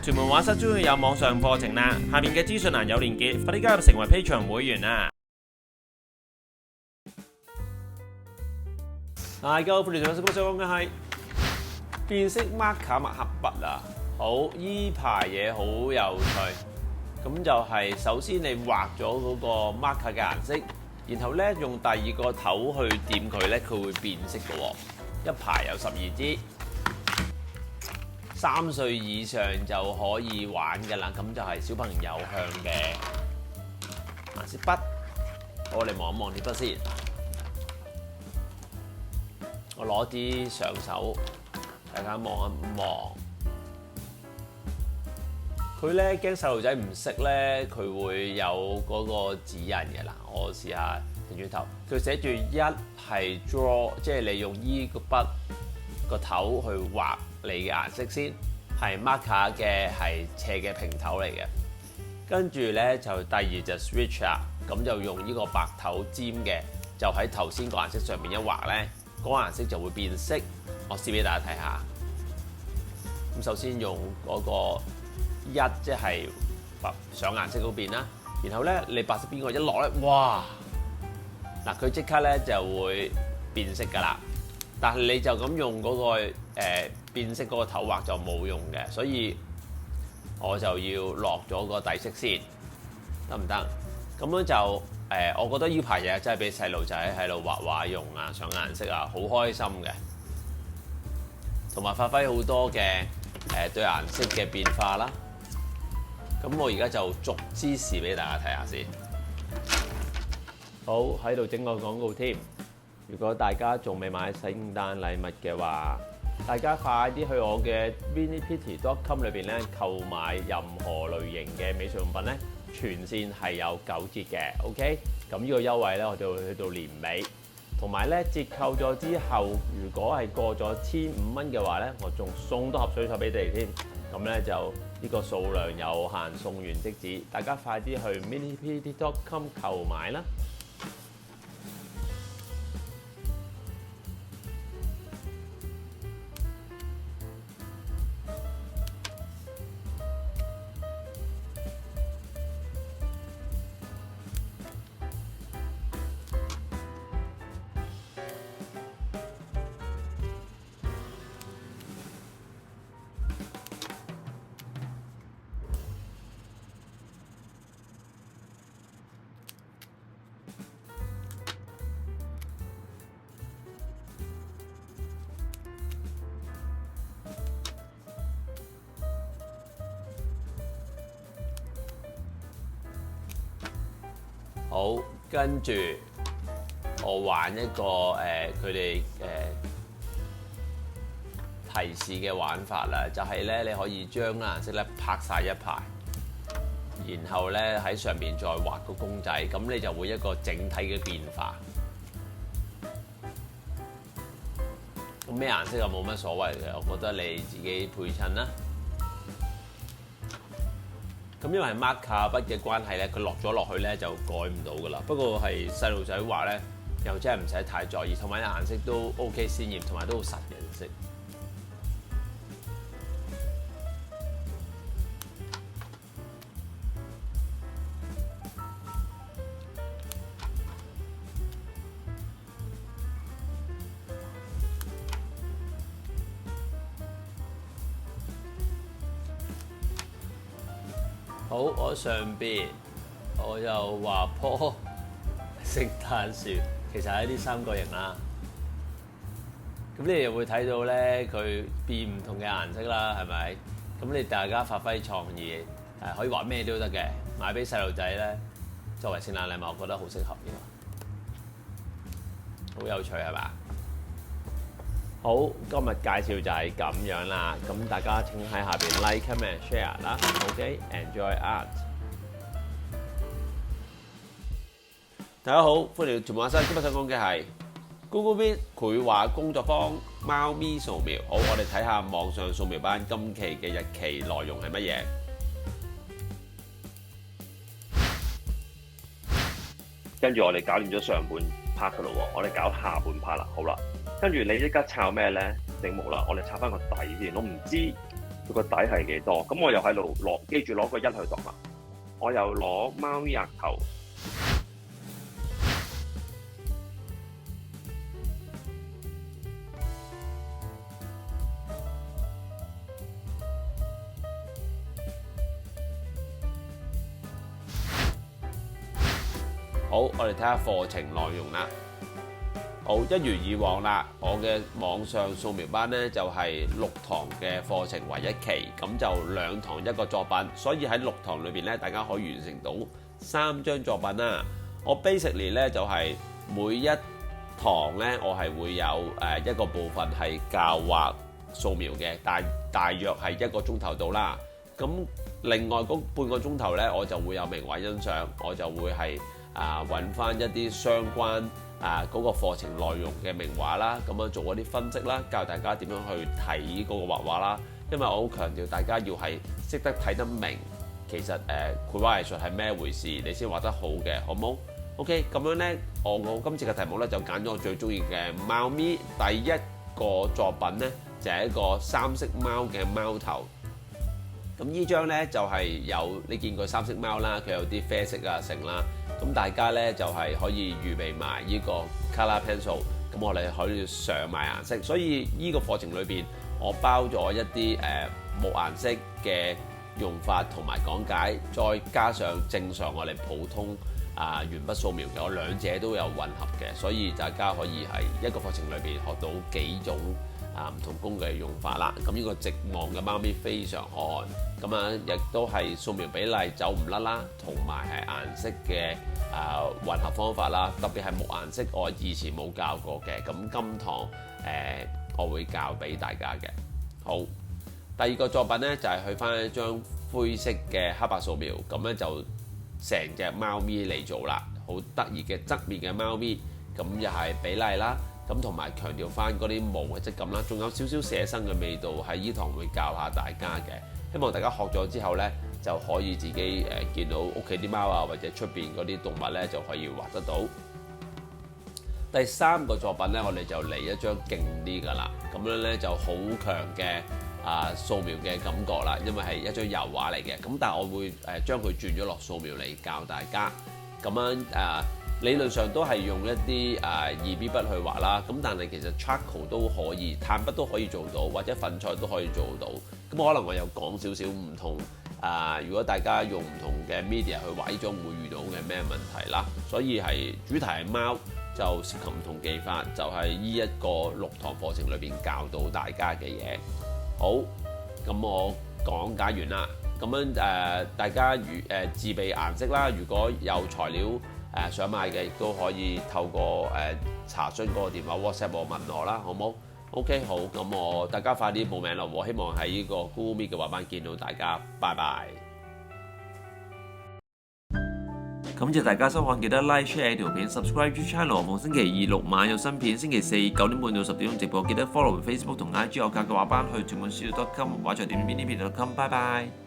屯門畫室終於有網上課程啦，下面嘅資訊欄有連結，快啲加入成為 Patreon 會員啦！大家好，歡迎收睇今日想講嘅係變色 marker 墨盒筆啊！好，依排嘢好有趣，咁就係首先你畫咗嗰個 marker 嘅顏色，然後咧用第二個頭去掂佢咧，佢會變色嘅喎。一排有12支。3歲以上就可以玩㗎啦，咁就係小朋友向嘅顏色筆。好，我哋望一望啲筆先。我攞啲上手，大家望一望。佢咧驚細路仔唔識咧，佢會有嗰個指引嘅啦。我試下轉轉頭，佢寫住一係 draw， 即係你用依個筆個頭去畫你嘅顏色先，係 marker 嘅係斜嘅平頭嚟嘅。跟住咧就第二就 switch 啦，咁就用呢個白頭尖嘅，就喺頭先個顏色上面一畫咧，嗰個顏色就會變色。我試俾大家睇下。咁首先用嗰個一，即係上顏色嗰邊啦。然後咧你白色邊個一落咧，哇！嗱佢即刻咧就會變色㗎啦。但係你就咁用嗰個變色嗰個頭畫就冇用嘅，所以我就要落咗個底色先，得唔得？咁樣就我覺得呢排嘢真係俾細路仔喺度畫畫用啊，上顏色啊，好開心嘅，同埋發揮好多嘅對顏色嘅變化啦。咁我而家就逐支試俾大家睇下先。好，喺度整個廣告添。如果大家仲未買聖誕禮物嘅話，大家快啲去我嘅 minipetty.com 裏邊咧購買任何類型嘅美術用品咧，全線係有9折嘅 ，OK？ 咁呢個優惠咧，我就會去到年尾，同埋咧折扣咗之後，如果係過咗1500蚊嘅話咧，我仲送多盒水彩俾你哋添。咁咧就呢個數量有限，送完即止，大家快啲去 minipetty.com 購買啦！好，跟住我玩一個佢哋提示嘅玩法啦，就係咧你可以將顏色咧拍晒一排，然後咧喺上面再畫個公仔，咁你就會一個整體嘅變化。咁咩顏色就冇乜所謂嘅，我覺得你自己配襯啦。咁因為係 marker 筆嘅關係咧，佢落咗落去咧就改唔到噶啦。不過係細路仔畫咧，又真係唔使太在意，同埋啲顏色都 OK 鮮豔，同埋都好實嘅色。好，我上邊我就畫棵聖誕樹，其實係啲三角形啦。咁你又會睇到咧，佢變唔同嘅顏色啦，係咪？咁你大家發揮創意，可以畫咩都得嘅，買俾細路仔咧，作為聖誕禮物，我覺得好適合嘅，好有趣係嘛？好，今日介紹就係咁樣啦。咁大家請喺下邊 like、comment、share 啦。OK，enjoy art。大家好，歡迎屯門畫室。今日想講嘅係 Google Meet 繪畫工作坊貓咪素描。好，我哋睇下網上素描班今期嘅日期內容係乜嘢。跟住我哋搞掂咗上半 part 噶咯喎，我哋搞下半 part 啦。好啦。跟住你即刻抄咩咧？整木啦，我哋抄翻個底先。我唔知佢個底係幾多。咁我又喺度記住攞個1去度啦。我又攞貓咪額頭。好，我哋睇下課程內容啦。好，一如以往啦，我嘅網上素描班呢，就係6堂嘅課程為1期，咁就2堂1個作品，所以喺6堂裏邊呢，大家可以完成到3張作品啦。我 basically 呢，就係每一堂呢，我係會有一個部分係教畫素描嘅，大約係1個鐘頭到啦。咁另外嗰半個鐘頭呢，我就會有名畫欣賞，我就會係揾翻一啲相關嗰個課程內容嘅名畫啦，咁樣做一啲分析啦，教大家點樣去睇嗰個畫畫啦。因為我好強調大家要係識得睇得明，其實繪畫藝術係咩回事，你先畫得好嘅，好冇 ？OK， 咁樣呢，我今次嘅題目呢，就揀咗我最中意嘅貓咪。第一個作品呢，就係一個3色貓嘅貓頭。咁呢張呢，就係有你見過3色貓啦，佢有啲啡色啊成啦。咁大家呢，就係可以預備埋呢個 colour pencil，咁我哋可以上埋顏色。所以呢個課程裏邊，我包咗一啲木顏色嘅用法同埋講解，再加上正常我哋普通鉛筆素描嘅，我兩者都有混合嘅，所以大家可以喺一個課程裏邊學到幾種唔同工具嘅用法啦。咁呢個直望嘅貓咪非常可愛，咁啊亦都係素描比例走唔甩啦，同埋係顏色嘅混合方法啦。特別係木顏色，我以前冇教過嘅，咁今堂我會教俾大家嘅。好，第二個作品呢，就係去翻一張灰色嘅黑白素描，咁咧就成隻貓咪嚟做啦，好得意嘅側面嘅貓咪，咁又係比例啦。咁同埋強調翻嗰啲毛嘅質感啦，仲有少少寫生嘅味道，喺呢堂會教下大家嘅。希望大家學咗之後呢，就可以自己見到屋企啲貓啊，或者出邊嗰啲動物呢，就可以畫得到。第3個作品呢，我哋就嚟一張勁啲噶啦，咁樣呢，就好強嘅素描嘅感覺啦，因為係一張油畫嚟嘅。咁但係我會將佢轉咗落素描嚟教大家，咁樣理論上都係用一啲2B 筆去畫啦，咁但係其實 charcoal 都可以，炭筆都可以做到，或者粉彩都可以做到。咁可能我有講少少唔同如果大家用唔同嘅 media 去畫呢張會遇到嘅咩問題啦。所以係主題係貓，就涉及唔同技法，就係呢一個6堂課程裏邊教到大家嘅嘢。好，咁我講解完啦。咁樣大家自備顏色啦，如果有材料想買嘅，亦都可以透過查詢嗰個電話 WhatsApp 我問我啦，好冇 ？OK， 好，咁大家快啲報名啦！我希望喺呢個 Google Meet 嘅畫班見到大家，拜拜。感謝大家收看，記得 like share 條片 ，subscribe channel。逢星期2、6晚有新片，星期4 9點半到10點鐘直播。記得 follow Facebook 同 IG 我教嘅畫班去全本書.com 畫材點點點點.com。拜拜。